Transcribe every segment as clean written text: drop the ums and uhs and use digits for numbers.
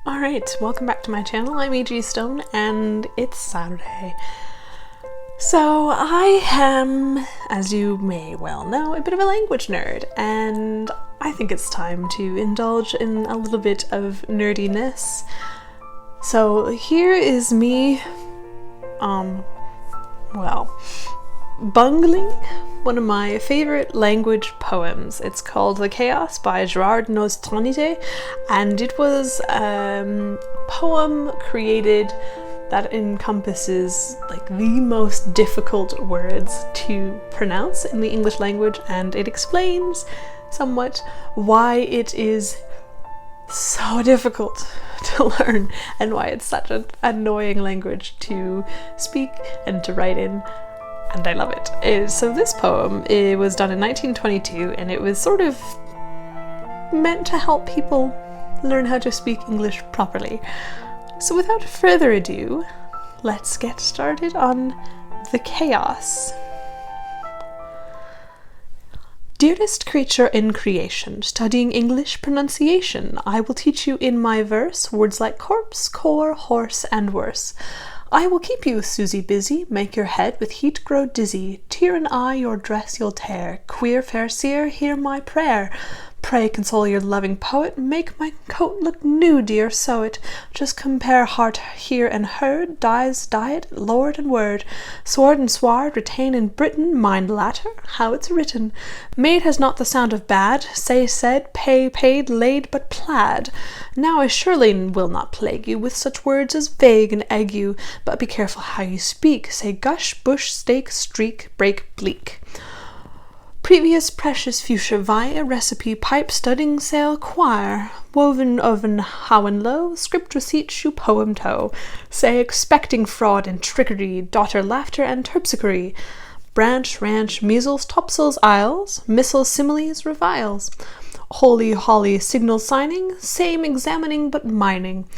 Alright, welcome back to my channel. I'm E.G. Stone and it's Saturday. So I am, as you may well know, a bit of a language nerd, and I think it's time to indulge in a little bit of nerdiness. So here is me, bungling one of my favorite language poems. It's called The Chaos by Gerard Nolst Trenite, and it was a poem created that encompasses like the most difficult words to pronounce in the English language, and it explains somewhat why it is so difficult to learn and why it's such an annoying language to speak and to write in. And I love it. So this poem, it was done in 1922, and it was sort of meant to help people learn how to speak English properly. So without further ado, let's get started on The Chaos. Dearest creature in creation, studying English pronunciation, I will teach you in my verse words like corpse, core, horse, and worse. I will keep you, Susie, busy, make your head with heat grow dizzy, tear and eye your dress you'll tear, queer fair seer, hear my prayer. Pray console your loving poet, make my coat look new, dear, sew it. Just compare heart here and heard, dies, diet, lord and word. Sword and sward, retain in Britain, mind latter, how it's written. Maid has not the sound of bad, say said, pay paid, laid but plaid. Now I surely will not plague you with such words as vague and ague, but be careful how you speak, say gush, bush, stake, streak, break, bleak. Previous precious fuchsia via recipe pipe studding sail choir woven oven how and low script receipt shoe poem toe say expecting fraud and trickery daughter laughter and terpsichore branch ranch measles topsails isles missiles similes reviles holy holly signal signing same examining but mining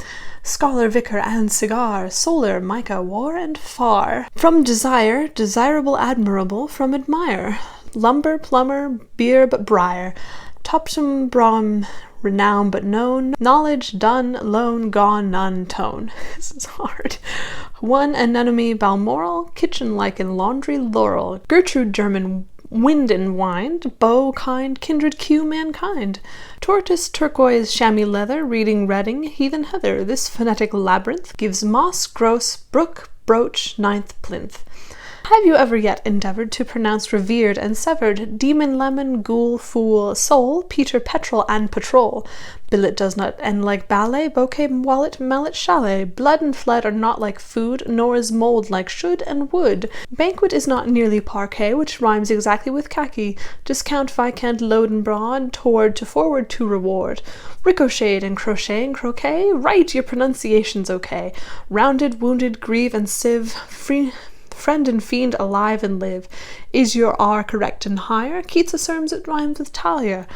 scholar, vicar, and cigar, solar, mica, war, and far. From desire, desirable, admirable, from admire. Lumber, plumber, beer, but briar. Topsum, brom, renown, but known. Knowledge, done, loan, gone, none, tone. This is hard. One anemone, balmoral, kitchen like in laundry, laurel. Gertrude, German, wind and wind, bow, kind, kindred, cue, mankind. Tortoise, turquoise, chamois leather, reading, reading, heathen heather. This phonetic labyrinth gives moss, gross, brook, brooch, ninth plinth. Have you ever yet endeavoured to pronounce revered and severed, demon, lemon, ghoul, fool, soul, Peter, petrol, and patrol? Billet does not end like ballet, bouquet, wallet, mallet, chalet. Blood and fled are not like food, nor is mould like should and would. Banquet is not nearly parquet, which rhymes exactly with khaki. Discount, viscount, load and broad, toward to forward to reward. Ricochet and crochet and croquet, right, your pronunciation's okay. Rounded, wounded, grieve and sieve, free... Friend and fiend, alive and live. Is your R correct and higher? Keats affirms it rhymes with Talia.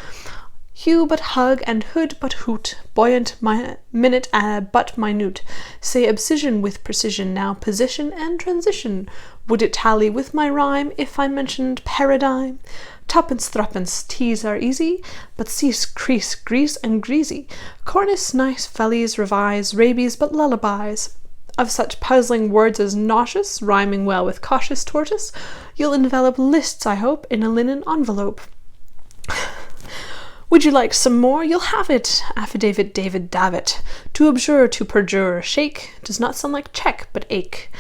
Hue but hug and hood but hoot. Buoyant minute but minute. Say abscission with precision. Now position and transition. Would it tally with my rhyme if I mentioned paradigm? Tuppence, threepence, teas are easy, but cease, crease, grease, and greasy. Cornice, nice, fellies, revise, rabies, but lullabies. Of such puzzling words as nauseous, rhyming well with cautious tortoise, you'll envelop lists, I hope, in a linen envelope. Would you like some more? You'll have it. Affidavit, David Davitt. To abjure, to perjure, shake, does not sound like check, but ache.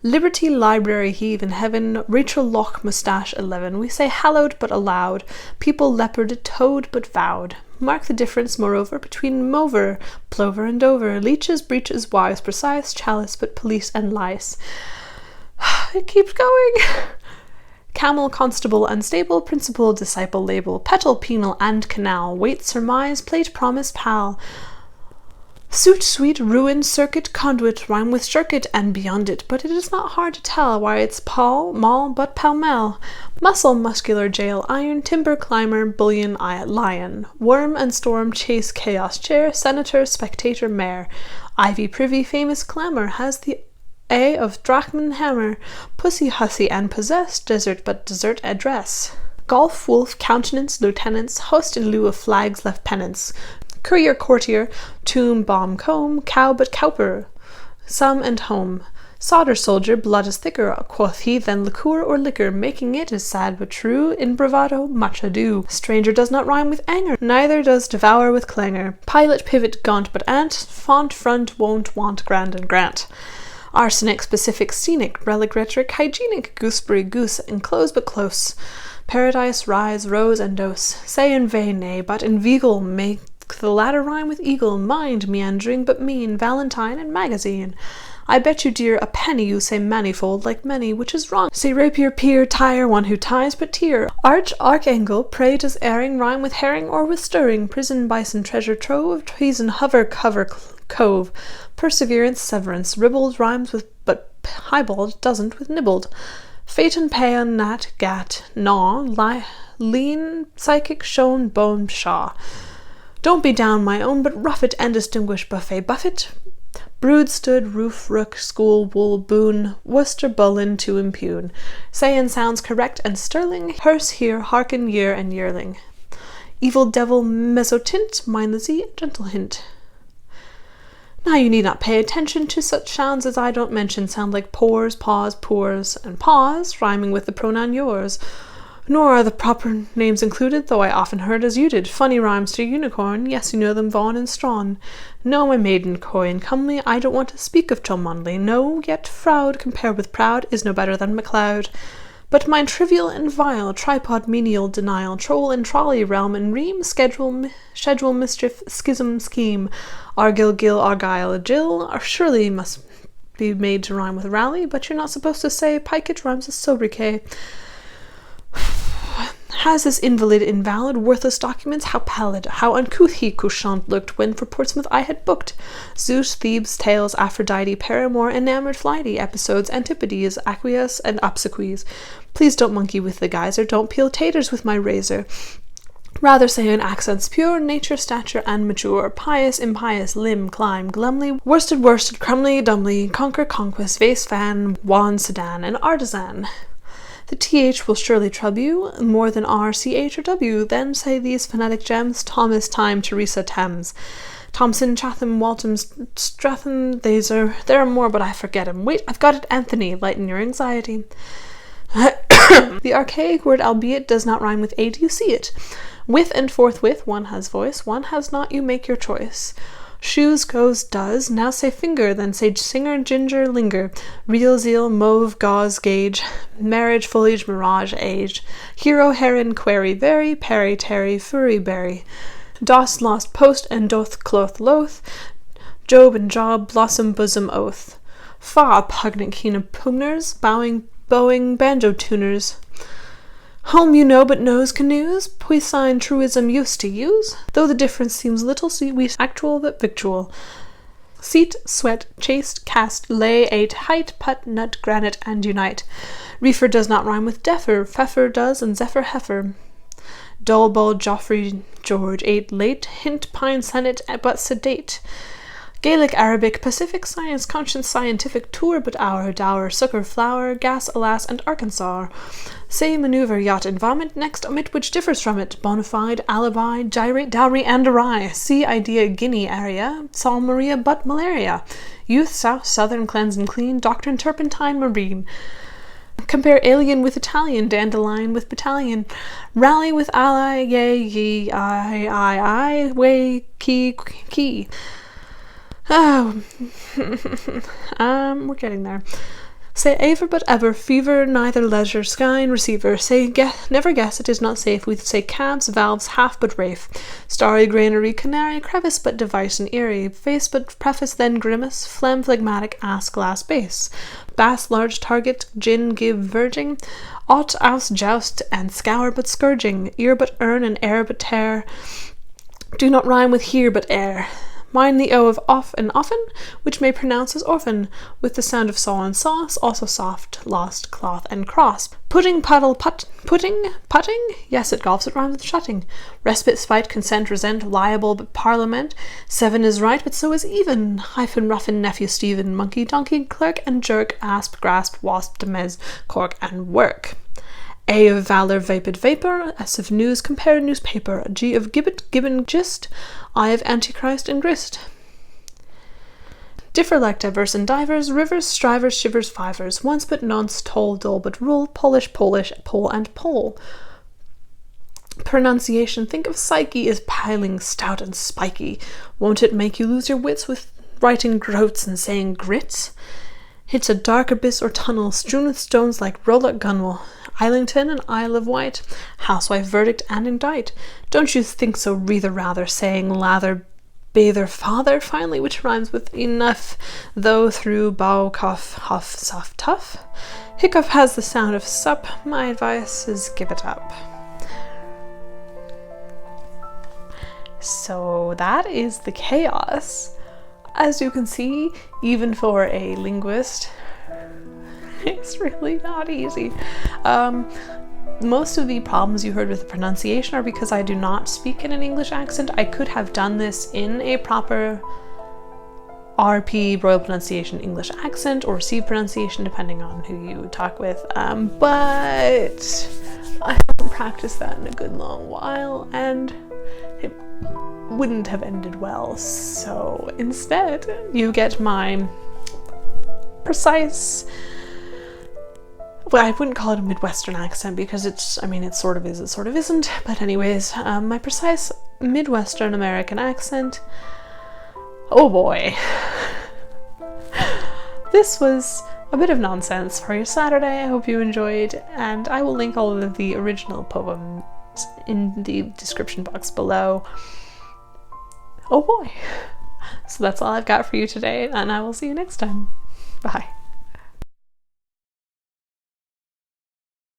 Liberty, library, heave in heaven, Rachel Loch, moustache 11. We say hallowed but allowed, people leopard, toad but vowed. Mark the difference, moreover, between mover, plover and dover, leeches, breeches, wise, precise, chalice, but police and lice. It keeps going. Camel, constable, unstable, principal, disciple, label, petal, penal, and canal, wait, surmise, plate, promise, pal. Suit, sweet, ruin, circuit, conduit, rhyme with circuit and beyond it, but it is not hard to tell why it's Paul, mall, but pell-mell. Muscle, muscular, jail, iron, timber, climber, bullion, lion. Worm and storm, chase, chaos, chair, senator, spectator, mayor. Ivy, privy, famous clamour, has the A of drachman, hammer. Pussy, hussy, and possessed, desert, but dessert, address. Golf, wolf, countenance, lieutenants, host in lieu of flags, left pennants. Courier, courtier, tomb, bomb, comb, cow but cowper, some and home. Solder, soldier, blood is thicker, quoth he, than liqueur or liquor, making it is sad but true, in bravado much ado. Stranger does not rhyme with anger, neither does devour with clangor. Pilot, pivot, gaunt but ant, font, front, won't, want, grand and grant. Arsenic, specific, scenic, relic, rhetoric, hygienic, gooseberry, goose, enclose but close. Paradise, rise, rose and dose. Say in vain, nay, but inveigle, make the latter rhyme with eagle. Mind, meandering but mean, valentine and magazine. I bet you, dear, a penny you say manifold like many, which is wrong. Say rapier, pier, tire, one who ties but tear. Arch, archangel, pray does erring rhyme with herring or with stirring? Prison, bison, treasure trove, treason, hover, cover, cove. Perseverance, severance, ribbled rhymes with but highballed doesn't with nibbled. Phaeton, paean, gnat, gat, gnaw, lean, psychic, shone, bone, pshaw. Don't be down, my own, but rough it and distinguish buffet, buffet. Brood, stood, roof, rook, school, wool, boon, Worcester, bullion to impugn. Say in sounds correct and sterling, hearse, hear, hearken, year and yearling. Evil devil, mezzotint, mindlessly, gentle hint. Now you need not pay attention to such sounds as I don't mention, sound like pores, pause, poors, and pause, rhyming with the pronoun yours. Nor are the proper names included, though I often heard as you did. Funny rhymes to unicorn, yes, you know them, Vaughan and Strawn. No, my maiden, coy and comely, I don't want to speak of Cholmondeley. No, yet Froude, compared with proud, is no better than MacLeod. But mine trivial and vile, tripod, menial, denial, troll and trolley, realm and ream, schedule, mischief, schism, scheme, Argyle, Gill, Argyle, Jill, are surely must be made to rhyme with rally, but you're not supposed to say pike rhymes with sobriquet. Has this invalid, invalid, worthless documents? How pallid, how uncouth he, couchant, looked when for Portsmouth I had booked. Zeus, Thebes, tales, Aphrodite, Paramour, enamoured flighty, episodes, Antipodes, Aqueous, and obsequies. Please don't monkey with the geyser, don't peel taters with my razor. Rather say in accents pure, nature, stature, and mature, pious, impious, limb, climb, glumly, worsted, crumly, dumbly, conquer, conquest, vase, fan, wand, sedan, and artisan. The th will surely trouble you more than r, ch, or w. Then say these phonetic gems: Thomas, Time, Teresa, Thames, Thompson, Chatham, Waltham, Stratham. There are more, but I forget 'em. Wait, I've got it, Anthony. Lighten your anxiety. The archaic word albeit does not rhyme with aid, you see it. With and forthwith, one has voice, one has not, you make your choice. Shoes, goes, does, now say finger, then say singer, ginger, linger, real, zeal, mauve, gauze, gauge, marriage, foliage, mirage, age, hero, heron, query, very, parry, tarry, furry, berry, dost, lost, post, and doth, cloth, loath, job and job, blossom, bosom, oath, fa, pugnant, keen of pugners, bowing, banjo tuners. Home you know but knows canoes, puissine truism used to use, though the difference seems little, we actual but victual. Seat, sweat, chaste, cast, lay, ate, height, put, nut, granite, and unite. Reefer does not rhyme with defer, pfeffer does, and zephyr, heifer. Dull, bold, Joffrey, George, ate, late, hint, pine, senate, but sedate. Gaelic, Arabic, Pacific, science, conscience, scientific, tour, but hour, dower, succor, flower, gas, alas, and Arkansas. Say, maneuver, yacht, and vomit, next omit which differs from it, bona fide, alibi, gyrate, dowry, and awry. See, idea, Guinea, area, Sol Maria, but malaria. Youth, south, southern, cleanse and clean, doctrine, turpentine, marine. Compare alien with Italian, dandelion with battalion, rally with ally, yea, ye, I, way, key. Oh, we're getting there. Say ever but ever, fever, neither leisure, sky and receiver. Say never guess, it is not safe. We say cabs, valves, half but rafe. Starry granary, canary, crevice but device and eerie. Face but preface, then grimace, phlegm phlegmatic, ass glass base. Bass large target, gin give verging. Ought, ouse, joust, and scour but scourging. Ear but earn, and air but tear. Do not rhyme with here but air. Mind the O of off and often, which may pronounce as orphan, with the sound of saw and sauce, also soft, lost, cloth, and cross. Pudding, puddle, putting, yes, it golfs, it rhymes with shutting. Respite, spite, consent, resent, liable, but parliament. 7 is right, but so is even. Hyphen, ruffin, nephew, Stephen, monkey, donkey, clerk, and jerk, asp, grasp, wasp, demez, cork, and work. A of valor, vapid, vapor. S of news, compare, newspaper. G of gibbet, gibbon, gist. I of antichrist and grist. Differ like diverse and divers, rivers, strivers, shivers, fivers. Once but nonce, toll, dull but rule. Polish, Polish, pole and pole. Pronunciation, think of psyche as piling stout and spiky. Won't it make you lose your wits with writing groats and saying grits? It's a dark abyss or tunnel, strewn with stones like Rolla Gunwale, Islington and Isle of Wight, housewife verdict and indict. Don't you think so, rather, saying lather, bather, father, finally, which rhymes with enough, though through bow, cough, huff, soft, tough. Hiccup has the sound of sup. My advice is give it up. So that is the chaos. As you can see, even for a linguist, it's really not easy. Most of the problems you heard with the pronunciation are because I do not speak in an English accent. I could have done this in a proper RP, Royal Pronunciation English accent, or C pronunciation, depending on who you talk with, but I haven't practiced that in a good long while, and it wouldn't have ended well. So instead, you get my precise, well, I wouldn't call it a Midwestern accent because it sort of is, it sort of isn't, but anyways, my precise Midwestern American accent. Oh boy. This was a bit of nonsense for your Saturday. I hope you enjoyed, and I will link all of the original poems in the description box below. Oh boy. So that's all I've got for you today, and I will see you next time. Bye.